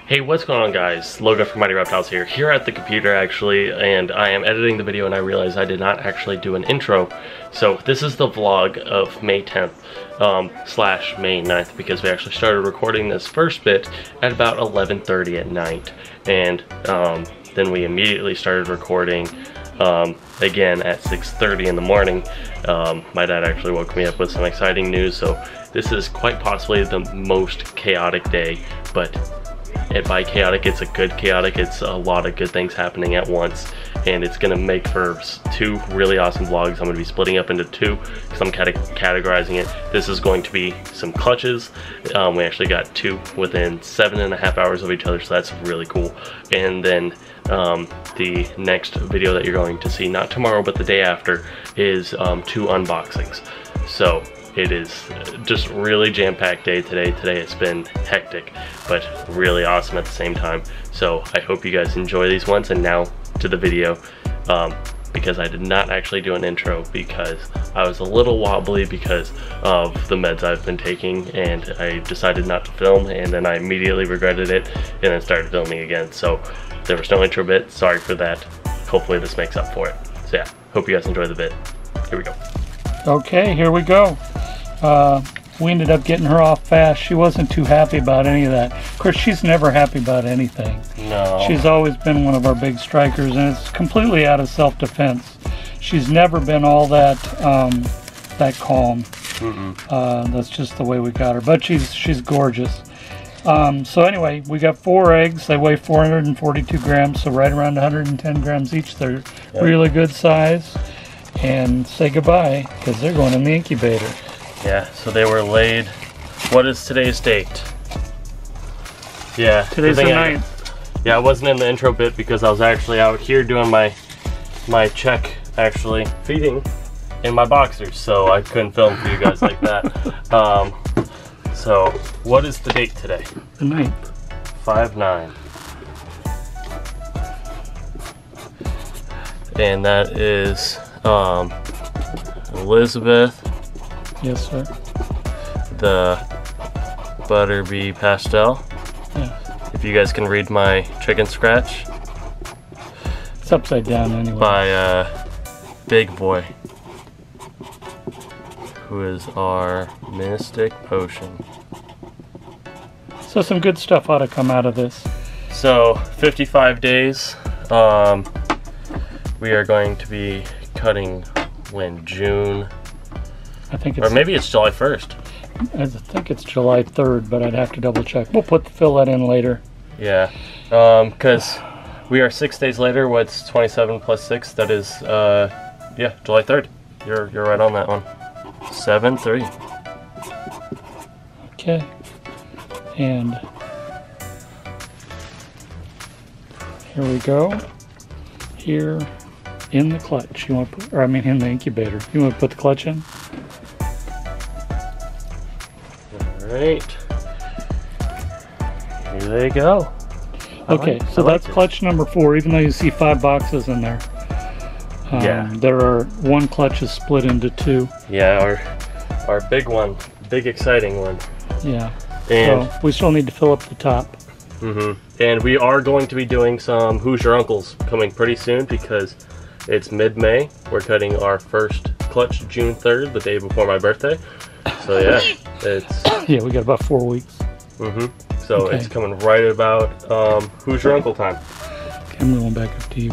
Hey, what's going on, guys? Logo from Mighty Reptiles here at the computer actually, and I am editing the video and I realized I did not actually do an intro. So this is the vlog of May 10th slash May 9th, because we actually started recording this first bit at about 11:30 at night, and then we immediately started recording again at 6:30 in the morning. My dad actually woke me up with some exciting news, so this is quite possibly the most chaotic day, but by chaotic, it's a good chaotic. It's a lot of good things happening at once, and it's gonna make for two really awesome vlogs. I'm gonna be splitting up into two because I'm categorizing it. This is going to be some clutches. We actually got two within 7.5 hours of each other, so that's really cool. And then the next video that you're going to see, not tomorrow but the day after, is two unboxings. So it is just really jam-packed day today. Today it's been hectic, but really awesome at the same time. So I hope you guys enjoy these ones. And now to the video, because I did not actually do an intro because I was a little wobbly because of the meds I've been taking, and I decided not to film, and then I immediately regretted it and then started filming again. So there was no intro bit. Sorry for that. Hopefully this makes up for it. So yeah, hope you guys enjoy the bit. Here we go. Okay, here we go. We ended up getting her off fast. She wasn't too happy about any of that. Of course, she's never happy about anything. No. She's always been one of our big strikers, and it's completely out of self-defense. She's never been all that that calm. That's just the way we got her. But she's gorgeous. So anyway, we got 4 eggs. They weigh 442 grams, so right around 110 grams each. They're really good size. And say goodbye, because they're going in the incubator. Yeah, so they were laid. What is today's date? Yeah, today's the 9th. Yeah, I wasn't in the intro bit because I was actually out here doing my check, actually feeding in my boxers, so I couldn't film for you guys like that. So what is the date today? The 9th. 5/9. And that is Elizabeth. Yes, sir. The Butterbee Pastel. Yeah. If you guys can read my chicken scratch. It's upside down anyway. By Big Boy, who is our Mystic Potion. So some good stuff ought to come out of this. So 55 days. We are going to be cutting when June. I think it's, or maybe it's July 1st. I think it's July 3rd, but I'd have to double check. We'll fill that in later. Yeah, because we are 6 days later. What's 27 plus 6? That is, yeah, July 3rd. You're right on that one. 7/3. Okay, and here we go. Here in the clutch. You want to put, or I mean in the incubator. You want to put the clutch in? Alright. Here they go. Okay, so that's clutch number 4, even though you see 5 boxes in there. Yeah. There are 1 clutch is split into 2. Yeah, our big one. Big exciting one. Yeah. And so we still need to fill up the top. And we are going to be doing some Who's Your Uncles coming pretty soon because it's mid-May. We're cutting our first clutch June 3rd, the day before my birthday. So yeah, it's... Yeah, we got about 4 weeks. So it's coming right about Who's Your Uncle time. Okay, I'm going back up to you.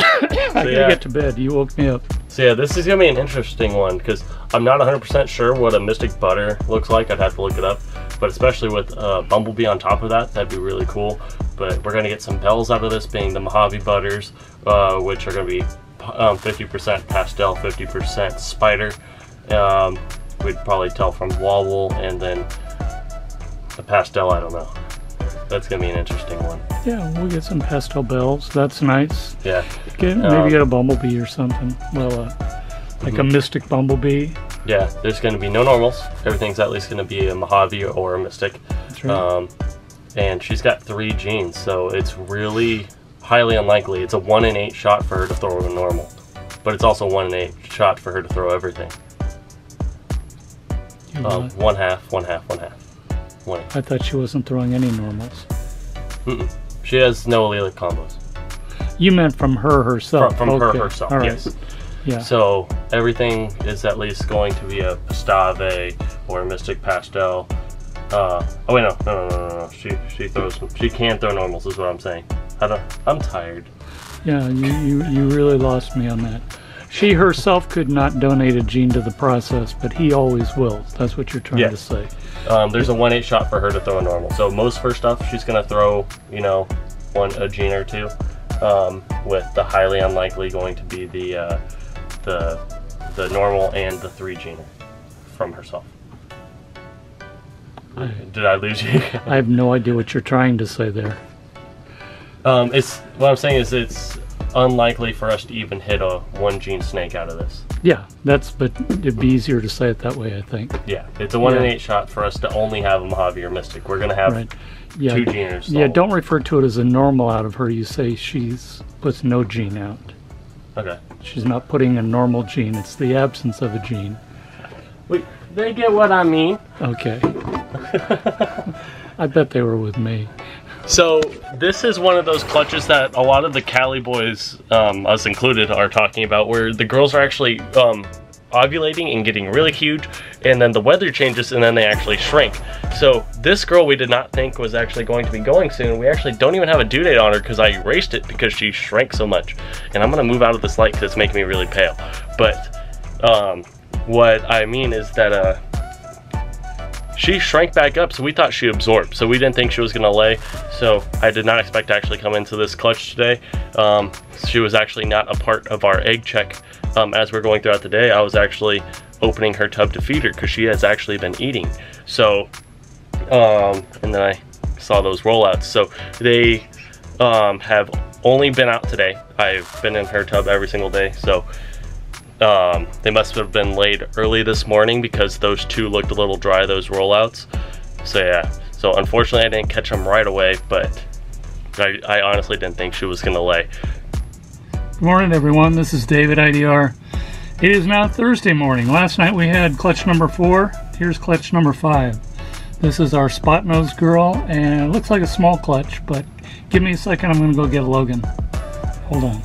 I gotta get to bed. You woke me up. So yeah, this is gonna be an interesting one because I'm not 100% sure what a Mystic Butter looks like. I'd have to look it up. But especially with Bumblebee on top of that, that'd be really cool. But we're gonna get some bells out of this, being the Mojave Butters, which are gonna be 50% pastel, 50% spider. We'd probably tell from Wobble, and then the pastel, I don't know. That's gonna be an interesting one. Yeah, we'll get some pastel bells. That's nice. Yeah. Maybe get a Bumblebee or something. Well, like a Mystic Bumblebee. Yeah, there's gonna be no normals. Everything's at least gonna be a Mojave or a Mystic. That's right. And she's got 3 genes, so it's really highly unlikely. It's a 1 in 8 shot for her to throw a normal, but it's also 1 in 8 shot for her to throw everything. 1/2, 1/2, 1/2. 1/8. I thought she wasn't throwing any normals. She has no allelic combos. You meant from her herself? From her herself, right. yes. Yeah. So everything is at least going to be a Stave or a Mystic Pastel. Oh wait, no. She throws. She can throw normals, is what I'm saying. I'm tired. Yeah, you really lost me on that. She herself could not donate a gene to the process, but he always will. That's what you're trying to say. There's a 1/8 shot for her to throw a normal. So most of her stuff, she's gonna throw, you know, a gene or two. With the highly unlikely going to be the normal and the 3 gener from herself. Did I lose you? I have no idea what you're trying to say there. It's what I'm saying is it's unlikely for us to even hit a 1 gene snake out of this. Yeah, but it'd be easier to say it that way, I think. Yeah, it's a 1/8 shot for us to only have a Mojave or Mystic. We're gonna have 2 geners. Yeah, don't refer to it as a normal out of her. You say she's puts no gene out. Okay. She's not putting a normal gene. It's the absence of a gene. Wait, they get what I mean. Okay. I bet they were with me. So this is one of those clutches that a lot of the Cali boys, us included, are talking about, where the girls are actually ovulating and getting really huge, and then the weather changes and then they actually shrink. So this girl we did not think was actually going to be going soon. We actually don't even have a due date on her because I erased it because she shrank so much. And I'm gonna move out of this light because it's making me really pale. But what I mean is that she shrank back up, so we thought she absorbed. So we didn't think she was gonna lay. So I did not expect to actually come into this clutch today. She was actually not a part of our egg check. As we're going throughout the day, I was actually opening her tub to feed her because she has actually been eating. So, and then I saw those rollouts. So they have only been out today. I've been in her tub every single day. So they must have been laid early this morning because those 2 looked a little dry, those rollouts. So yeah, so unfortunately I didn't catch them right away, but I honestly didn't think she was gonna lay. Good morning, everyone. This is David IDR. It is now Thursday morning. Last night we had clutch number 4. Here's clutch number 5. This is our spot nose girl, and it looks like a small clutch, but give me a second. I'm going to go get Logan. Hold on.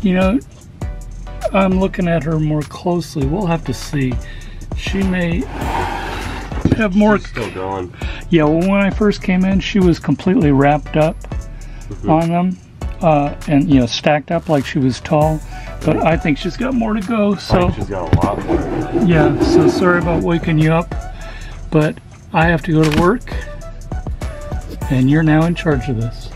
You know, I'm looking at her more closely. We'll have to see. She may have more. She's still going. Yeah, well, when I first came in, she was completely wrapped up on them, and you know, stacked up like she was tall. But I think she's got more to go. So she's got a lot more. Yeah. So sorry about waking you up, but I have to go to work, and you're now in charge of this.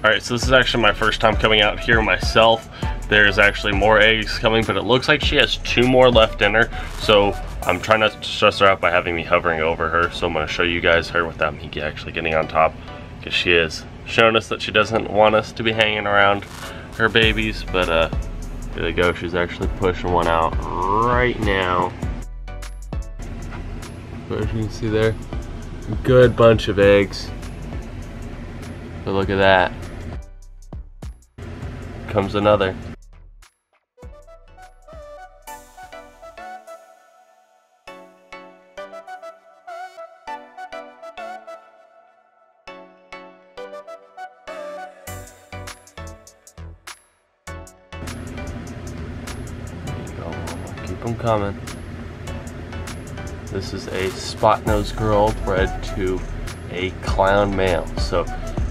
All right. So this is actually my first time coming out here myself. There's actually more eggs coming, but it looks like she has 2 more left in her. So I'm trying not to stress her out by having me hovering over her. So I'm going to show you guys her without me actually getting on top, because she is showing us that she doesn't want us to be hanging around her babies. But here they go. She's actually pushing one out right now. But as you can see there, a good bunch of eggs. But look at that. Comes another. Keep them coming. This is a spot nose girl bred to a clown male. So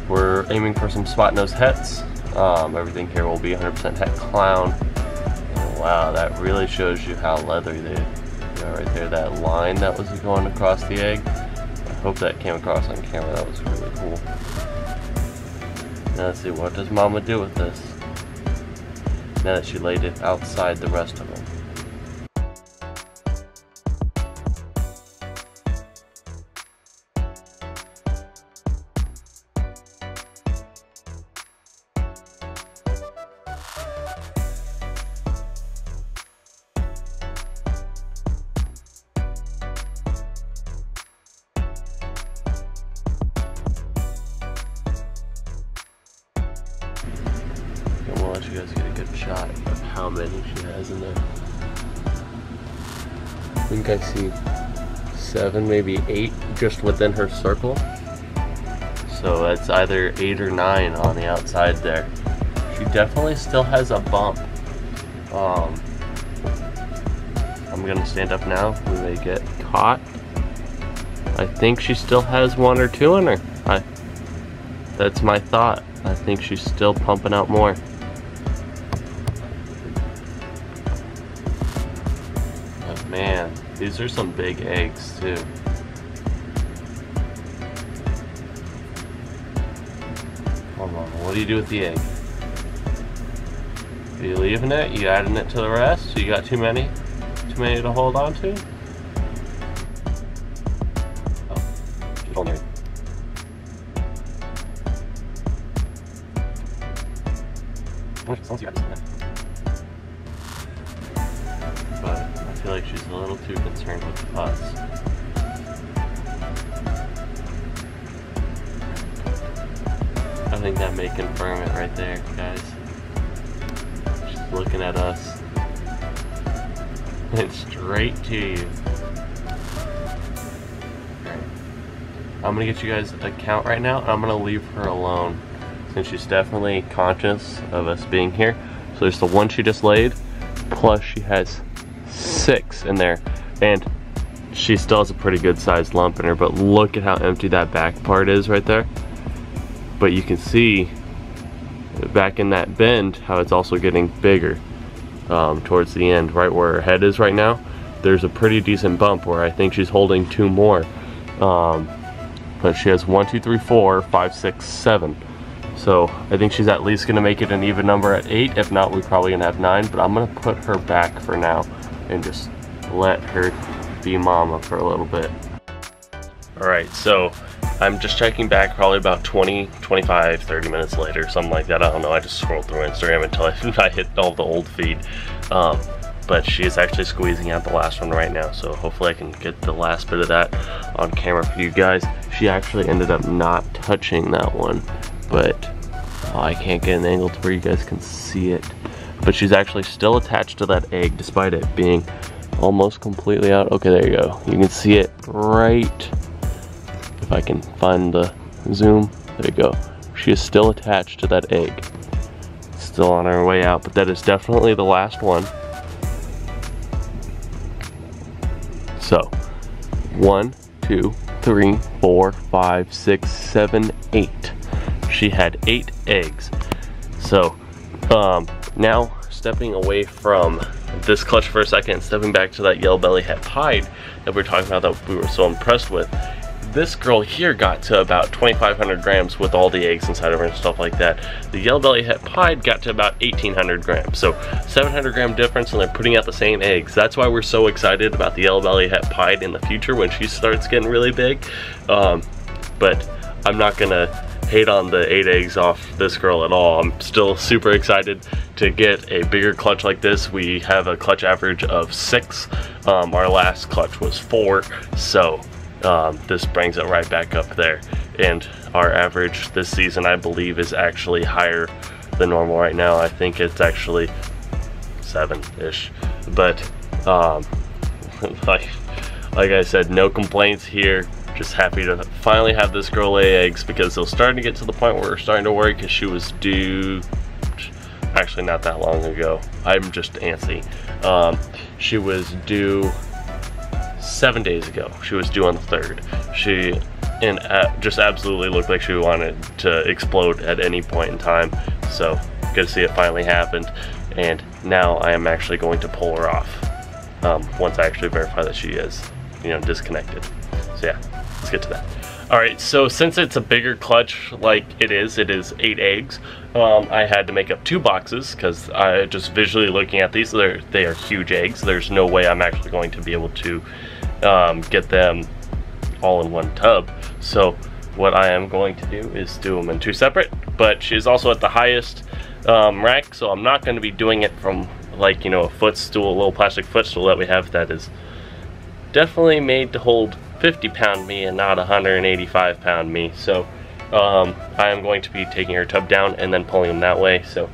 we're aiming for some spot nose hets. Everything here will be 100% het clown. And wow, that really shows you how leathery they are right there. That line that was going across the egg. I hope that came across on camera. That was really cool. Now let's see, what does Mama do with this? Now that she laid it outside the rest of them. shot of how many she has in there. I think I see 7, maybe 8 just within her circle. So that's either 8 or 9 on the outside there. She definitely still has a bump. I'm gonna stand up now. We may get caught. I think she still has 1 or 2 in her. That's my thought. I think she's still pumping out more. But man, these are some big eggs too. Hold on, what do you do with the egg? Are you leaving it? You adding it to the rest? You got too many? Too many to hold on to? Oh, keep on there. But I feel like she's a little too concerned with the putts. I think that may confirm it right there, guys. She's looking at us. And straight to you. Alright. I'm gonna get you guys a count right now. I'm gonna leave her alone, since she's definitely conscious of us being here. So there's the 1 she just laid, plus she has 6 in there. And she still has a pretty good sized lump in her, but look at how empty that back part is right there. But you can see back in that bend how it's also getting bigger towards the end, right where her head is right now. There's a pretty decent bump where I think she's holding 2 more. But she has 1, 2, 3, 4, 5, 6, 7. So I think she's at least gonna make it an even number at 8. If not, we're probably gonna have 9, but I'm gonna put her back for now and just let her be mama for a little bit. All right, so I'm just checking back probably about 20, 25, 30 minutes later, something like that. I don't know, I just scrolled through Instagram until I hit all the old feed. But she is actually squeezing out the last one right now, so hopefully I can get the last bit of that on camera for you guys. She actually ended up not touching that one, but I can't get an angle to where you guys can see it. But she's actually still attached to that egg despite it being almost completely out. Okay, there you go. You can see it right, if I can find the zoom, there you go. She is still attached to that egg. Still on her way out, but that is definitely the last one. So, 1, 2, 3, 4, 5, 6, 7, 8. She had 8 eggs. So, now stepping away from this clutch for a second, stepping back to that yellow belly het pied that we were talking about that we were so impressed with. This girl here got to about 2,500 grams with all the eggs inside of her and stuff like that. The yellow belly het pied got to about 1,800 grams. So 700 gram difference, and they're putting out the same eggs. That's why we're so excited about the yellow belly het pied in the future when she starts getting really big. But I'm not gonna hate on the 8 eggs off this girl at all. I'm still super excited to get a bigger clutch like this. We have a clutch average of 6. Our last clutch was 4. So this brings it right back up there, and our average this season I believe is actually higher than normal right now. I think it's actually 7-ish, but like I said, no complaints here. Just happy to finally have this girl lay eggs, because they're starting to get to the point where we're starting to worry, because she was due actually not that long ago. I'm just antsy. She was due 7 days ago. She was due on the 3rd. She just absolutely looked like she wanted to explode at any point in time. So good to see it finally happened. And now I am actually going to pull her off once I actually verify that she is, disconnected. So yeah, let's get to that. All right, so since it's a bigger clutch like it is 8 eggs, I had to make up 2 boxes, because I just visually looking at these, they are huge eggs. There's no way I'm actually going to be able to get them all in one tub. So what I am going to do is do them in 2 separate, but she's also at the highest rack, so I'm not going to be doing it from like, a footstool, a little plastic footstool that we have that is definitely made to hold 50-pound me and not 185-pound me. So I am going to be taking her tub down and then pulling them that way. So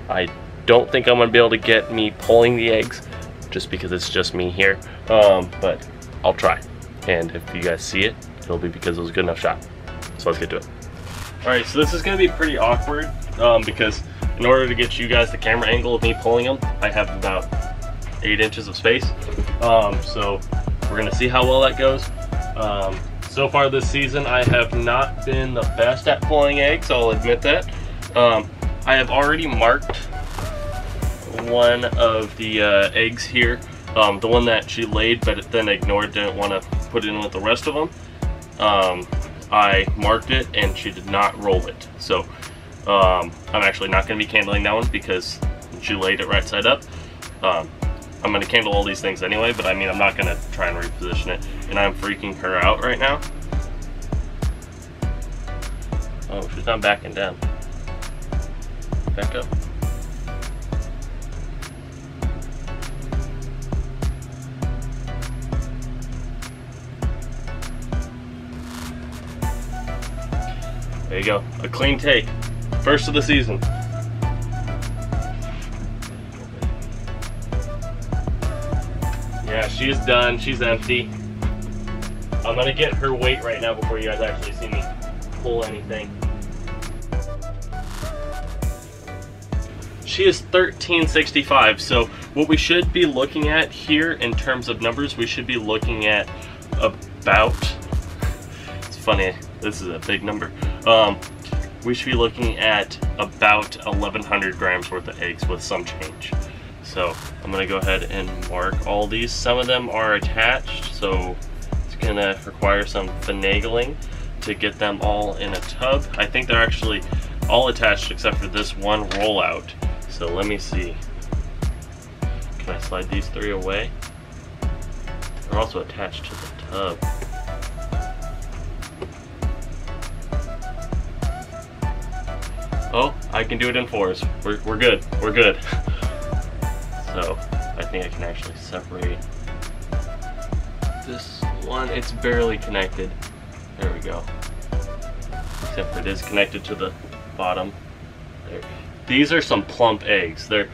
I don't think I'm gonna be able to get me pulling the eggs just because it's just me here, but I'll try. And if you guys see it, it'll be because it was a good enough shot. So let's get to it. All right, so this is gonna be pretty awkward because in order to get you guys the camera angle of me pulling them, I have about 8 inches of space. So we're gonna see how well that goes. So far this season, I have not been the best at pulling eggs, I'll admit that. I have already marked one of the eggs here, the one that she laid but then ignored, didn't want to put it in with the rest of them. I marked it and she did not roll it. So I'm actually not going to be candling that one because she laid it right side up. I'm going to candle all these things anyway, but I mean, I'm not going to try and reposition it. And I'm freaking her out right now. Oh, she's not backing down. Back up. There you go, a clean take. First of the season. Yeah, she is done, she's empty. I'm gonna get her weight right now before you guys actually see me pull anything. She is 1365, so what we should be looking at here in terms of numbers, we should be looking at about, it's funny, this is a big number. We should be looking at about 1,100 grams worth of eggs with some change. So I'm gonna go ahead and mark all these. Some of them are attached, so it's gonna require some finagling to get them all in a tub. I think they're actually all attached except for this one rollout. So let me see. Can I slide these 3 away? They're also attached to the tub. Oh, I can do it in 4s. We're good. We're good. So I think I can actually separate this one. It's barely connected. There we go. Except for it is connected to the bottom. There. These are some plump eggs. They're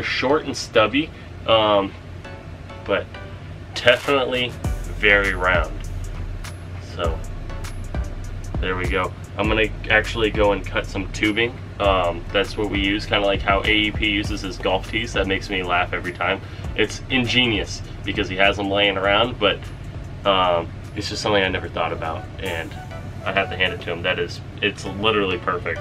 short and stubby, but definitely very round. So there we go. I'm gonna actually go and cut some tubing. That's what we use, kind of like how AEP uses his golf tees. That makes me laugh every time. It's ingenious because he has them laying around, but it's just something I never thought about, and I have to hand it to him. It's literally perfect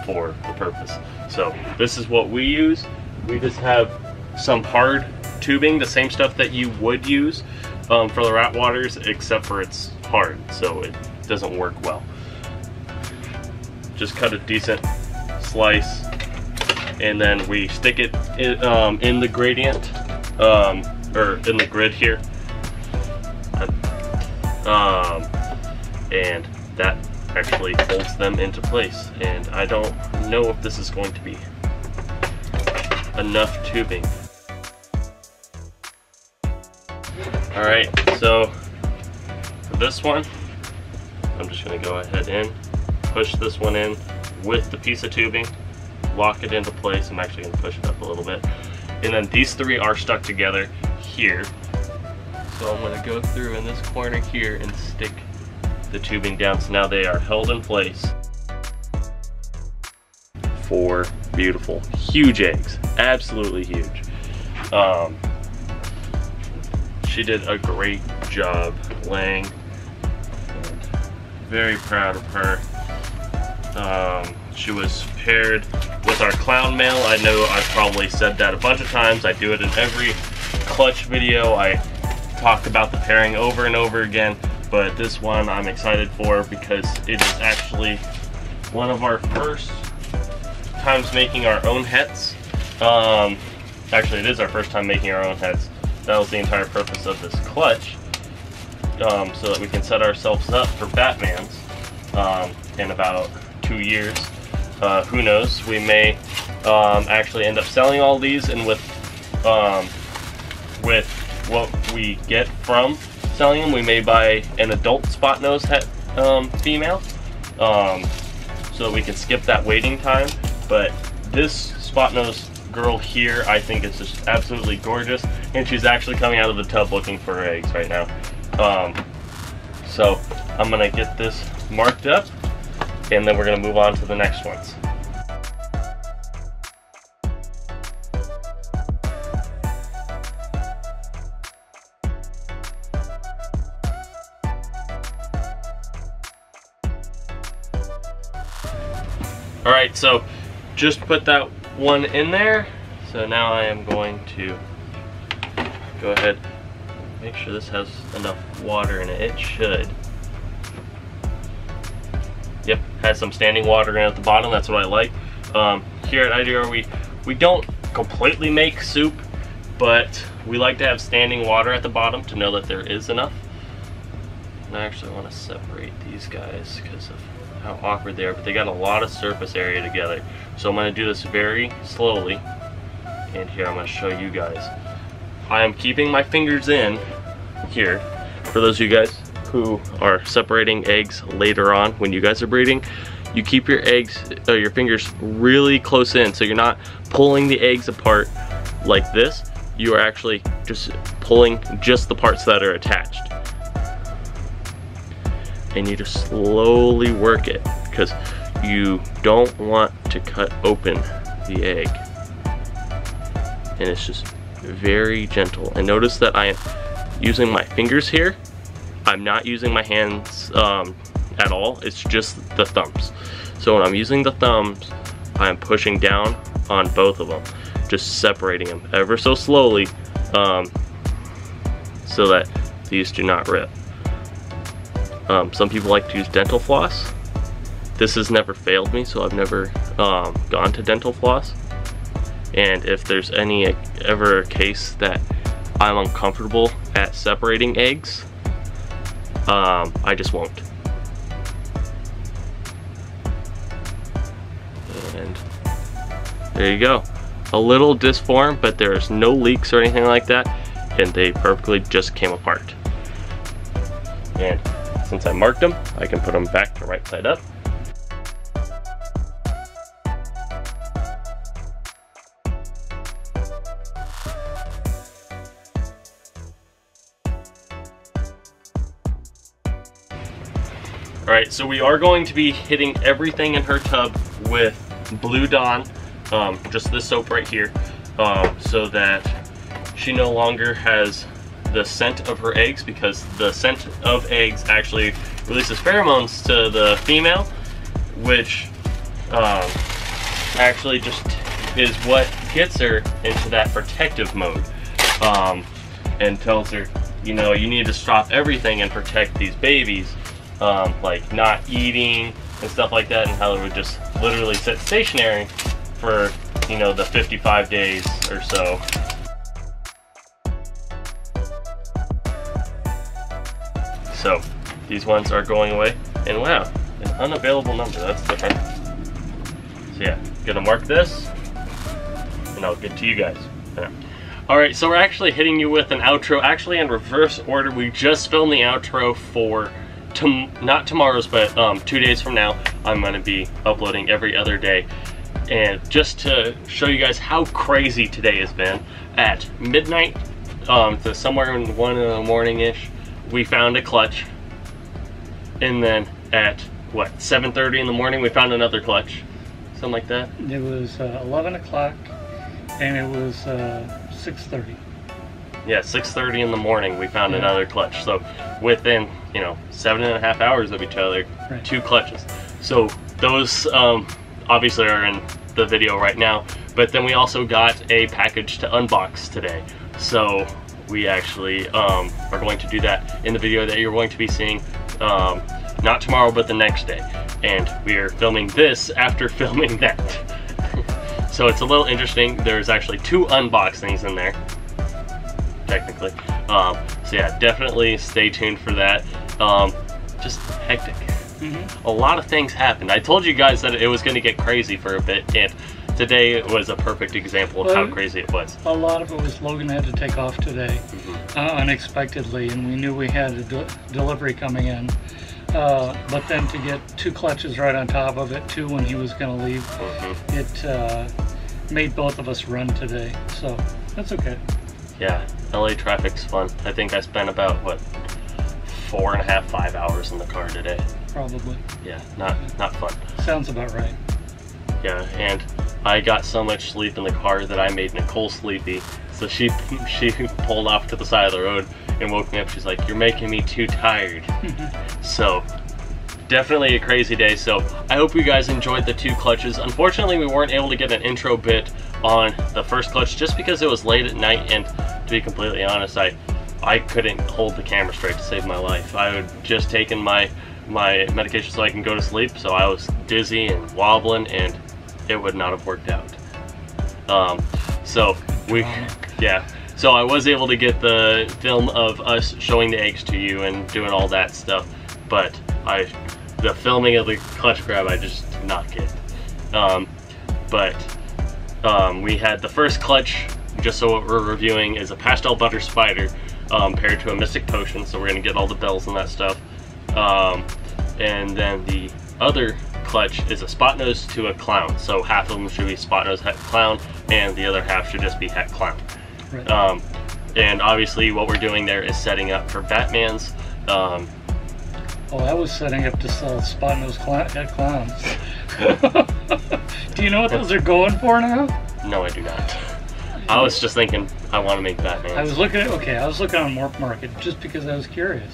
for the purpose. So this is what we use. We just have some hard tubing, the same stuff that you would use for the rat waters, except for it's hard, so it doesn't work well. Just cut a decent slice, and then we stick it in the gradient, or in the grid here, and that actually holds them into place. And I don't know if this is going to be enough tubing. All right, so for this one, I'm just gonna go ahead and push this one in with the piece of tubing, lock it into place. I'm actually gonna push it up a little bit. And then these 3 are stuck together here. So I'm gonna go through in this corner here and stick the tubing down. So now they are held in place. 4 beautiful, huge eggs, absolutely huge. She did a great job laying. Very proud of her. She was paired with our clown male. I know I've probably said that a bunch of times. I do it in every clutch video. I talk about the pairing over and over again, but this one I'm excited for because it is actually one of our first times making our own hets. Actually, it is our first time making our own hets. That was the entire purpose of this clutch, so that we can set ourselves up for Batman's in about 2 years. Who knows, we may actually end up selling all these, and with what we get from selling them, we may buy an adult spot nose het female, so that we can skip that waiting time. But this spot nose girl here I think is just absolutely gorgeous, and she's actually coming out of the tub looking for her eggs right now. So I'm gonna get this marked up, and then we're gonna move on to the next ones. All right, so just put that one in there. So now I am going to go ahead, make sure this has enough water in it. It should. Yep, has some standing water in at the bottom. That's what I like. Here at IDR, we don't completely make soup, but we like to have standing water at the bottom to know that there is enough. And I actually want to separate these guys because of how awkward they are, but they got a lot of surface area together. So I'm going to do this very slowly, and here I'm going to show you guys. I am keeping my fingers in here. For those of you guys who are separating eggs later on when you guys are breeding, you keep your fingers really close in, so you're not pulling the eggs apart like this. You are actually just pulling just the parts that are attached. And you just slowly work it, because you don't want to cut open the egg. And it's just very gentle. And notice that I am using my fingers here. I'm not using my hands at all. It's just the thumbs. So when I'm using the thumbs, I'm pushing down on both of them, just separating them ever so slowly, so that these do not rip. Some people like to use dental floss. This has never failed me, so I've never gone to dental floss. And if there's ever a case that I'm uncomfortable at separating eggs, I just won't. And there you go. A little disformed, but there's no leaks or anything like that, and they perfectly just came apart. And since I marked them, I can put them back to right side up. Alright, so we are going to be hitting everything in her tub with Blue Dawn, just this soap right here, so that she no longer has the scent of her eggs, because the scent of eggs actually releases pheromones to the female, which actually just is what gets her into that protective mode, and tells her, you know, you need to stop everything and protect these babies, like not eating and stuff like that, and how it would just literally sit stationary for, you know, the 55 days or so. So these ones are going away, and wow, an unavailable number, that's different. So yeah, gonna mark this, and I'll get to you guys. Yeah. Alright, so we're actually hitting you with an outro, actually in reverse order. We just filmed the outro for, not tomorrow's, but 2 days from now. I'm gonna be uploading every other day. And just to show you guys how crazy today has been, at midnight to somewhere in 1 in the morning-ish, we found a clutch, and then at what, 7:30 in the morning we found another clutch, something like that. It was 11 o'clock, and it was 6:30. Yeah, 6:30 in the morning we found another clutch. So within, you know, 7.5 hours of each other, right, 2 clutches. So those obviously are in the video right now, but then we also got a package to unbox today. So we actually are going to do that in the video that you're going to be seeing, not tomorrow, but the next day. And we are filming this after filming that. So it's a little interesting. There's actually 2 unboxings in there, technically. So yeah, definitely stay tuned for that. Just hectic. A lot of things happened. I told you guys that it was going to get crazy for a bit, and today was a perfect example of how crazy it was. A lot of it was Logan had to take off today, unexpectedly, and we knew we had a delivery coming in. But then to get 2 clutches right on top of it, 2 when he was going to leave, made both of us run today, so that's okay. Yeah, LA traffic's fun. I think I spent about, what, 4.5, 5 hours in the car today. Probably. Yeah, not fun. Sounds about right. Yeah, and I got so much sleep in the car that I made Nicole sleepy. So she pulled off to the side of the road and woke me up. She's like, "You're making me too tired." So definitely a crazy day. So I hope you guys enjoyed the 2 clutches. Unfortunately, we weren't able to get an intro bit on the first clutch just because it was late at night, and to be completely honest, I couldn't hold the camera straight to save my life. I had just taken my medication so I can go to sleep, so I was dizzy and wobbling, and it would not have worked out. So I was able to get the film of us showing the eggs to you and doing all that stuff, but the filming of the clutch grab I just did not get. We had the first clutch, just so what we're reviewing is a pastel butter spider paired to a mystic potion, so we're gonna get all the bells and that stuff. And then the other clutch is a spot nose to a clown, so half of them should be spot nose het clown and the other half should just be het clown. Right. And obviously what we're doing there is setting up for Batman's. Oh, I was setting up to sell spot nose het clowns. Do you know what those are going for now? No, I do not. I was just thinking I want to make Batman. I was looking on Morph Market just because I was curious.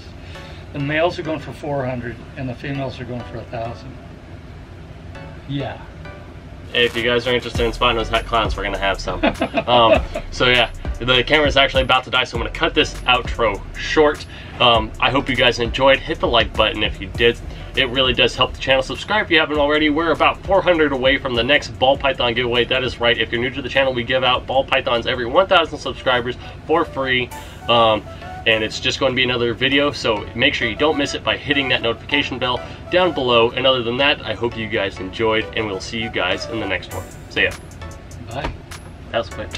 The males are going for 400 and the females are going for 1,000. Yeah. Hey, if you guys are interested in spot nose het clowns, we're gonna have some. So yeah, the camera's actually about to die, so I'm gonna cut this outro short. I hope you guys enjoyed. Hit the like button if you did. It really does help the channel. Subscribe if you haven't already. We're about 400 away from the next ball python giveaway. That is right. If you're new to the channel, we give out ball pythons every 1,000 subscribers for free. And it's just going to be another video, so make sure you don't miss it by hitting that notification bell down below. And other than that, I hope you guys enjoyed, and we'll see you guys in the next one. See ya. Bye. That was quick.